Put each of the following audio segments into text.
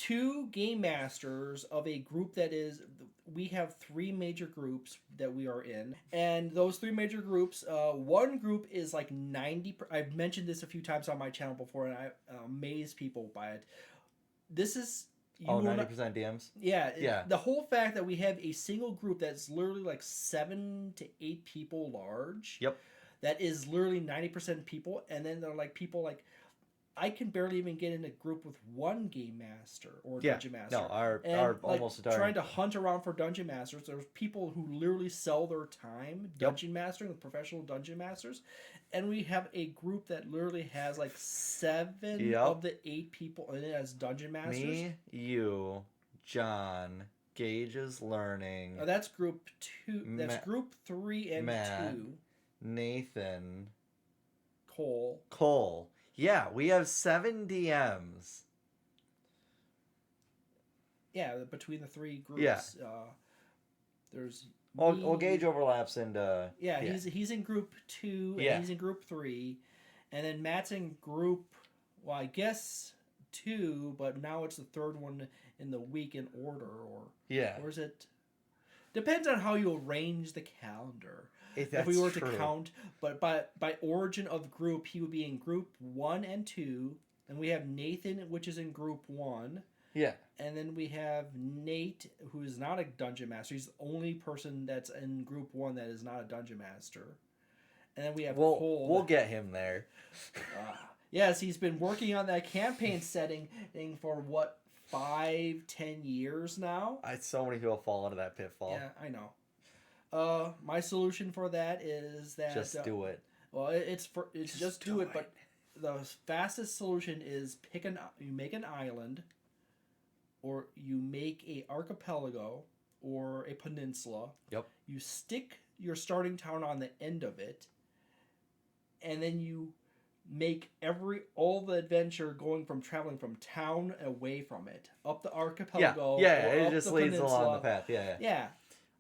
2 game masters of a group that is. We have 3 major groups that we are in, and those 3 major groups. One group is like 90. I've mentioned this a few times on my channel before, and I amaze people by it. This is. You 90% DMs? Yeah, Yeah. the whole fact that we have a single group that's literally like 7 to 8 people large. Yep. That is literally 90% people, and then they're like people like I can barely even get in a group with 1 game master or dungeon master. No, our like, almost entire trying to hunt around for dungeon masters. There's people who literally sell their time dungeon mastering with professional dungeon masters, and we have a group that literally has like 7 of the 8 people in it as dungeon masters. Me, you, John, Gage is learning. That's group 2. That's group 3 and Matt, 2. Nathan, Cole. Yeah, we have 7 DMs. Yeah, between the 3 groups. Yeah. There's Well, Gage overlaps into... Yeah, he's in group 2 and he's in group 3. And then Matt's in group, well, I guess 2, but now it's the 3rd one in the week in order. Or is it... Depends on how you arrange the calendar. If we were to count, but by origin of group, he would be in group 1 and 2, and we have Nathan, which is in group 1. Yeah. And then we have Nate, who is not a dungeon master. He's the only person that's in group 1 that is not a dungeon master. And then we have Cole. We'll get him there. Yes, he's been working on that campaign setting for 5-10 years now. So many people fall into that pitfall. Yeah, I know. My solution for that is that just do it. Well, it's just do it. But the fastest solution is you make an island, or you make a archipelago or a peninsula. Yep. You stick your starting town on the end of it, and then you make all the adventure traveling from town away from it up the archipelago. Yeah. It just leads along the path. Yeah.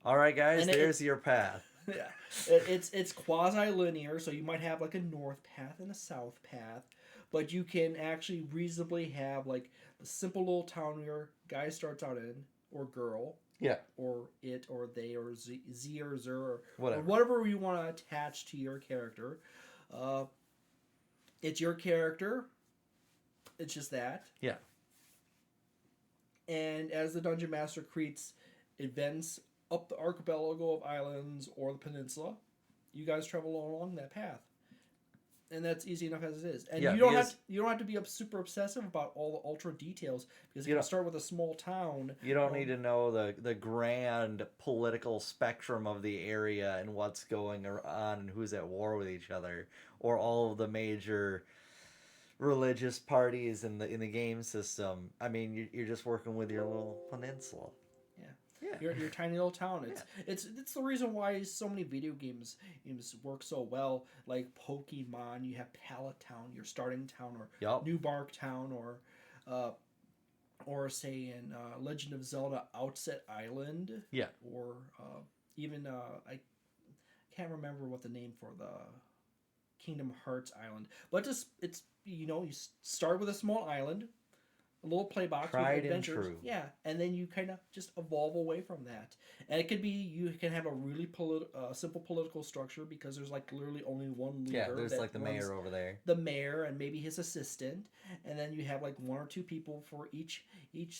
All right, guys. There's your path. Yeah, it's quasi-linear, so you might have like a north path and a south path, but you can actually reasonably have like a simple little town your guy starts out in, or girl. Yeah. Or it, or they, or Z or Zer, or whatever you want to attach to your character. It's your character. It's just that. Yeah. And as the Dungeon Master creates events up the archipelago of islands or the peninsula, you guys travel along that path. And that's easy enough as it is. And you don't have to be super obsessive about all the ultra details, because you can start with a small town. You don't need to know the grand political spectrum of the area and what's going on and who's at war with each other, or all of the major religious parties in the game system. I mean, you're just working with your little peninsula. Your tiny little town. It's the reason why so many video games work so well. Like Pokemon, you have Pallet Town, your starting town, or New Bark Town, or say in Legend of Zelda, Outset Island. Yeah. Or even I can't remember what the name for the Kingdom Hearts island, but you start with a small island. A little play box with adventures. Yeah, and then you kind of just evolve away from that. And it could be, you can have a really simple political structure, because there's like literally only one leader. Yeah, there's like the mayor over there. The mayor and maybe his assistant, and then you have like 1 or 2 people for each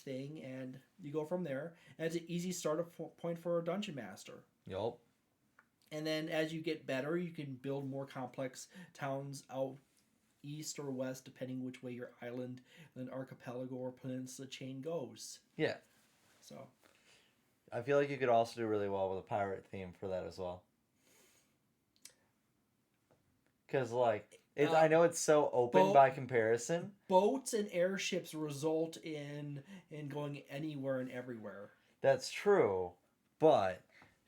thing, and you go from there. And it's an easy startup point for a dungeon master. Yup. And then as you get better, you can build more complex towns out east or west, depending which way your island, and archipelago or peninsula chain goes. Yeah. So I feel like you could also do really well with a pirate theme for that as well. Because I know it's so open by comparison. Boats and airships result in going anywhere and everywhere. That's true, but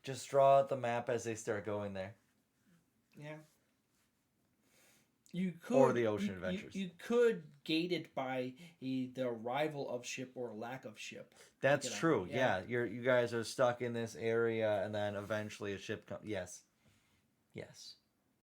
just draw out the map as they start going there. Yeah. You could, or the ocean adventures. You could gate it by the arrival of ship or lack of ship. That's true. Yeah, you guys are stuck in this area, and then eventually a ship comes. Yes.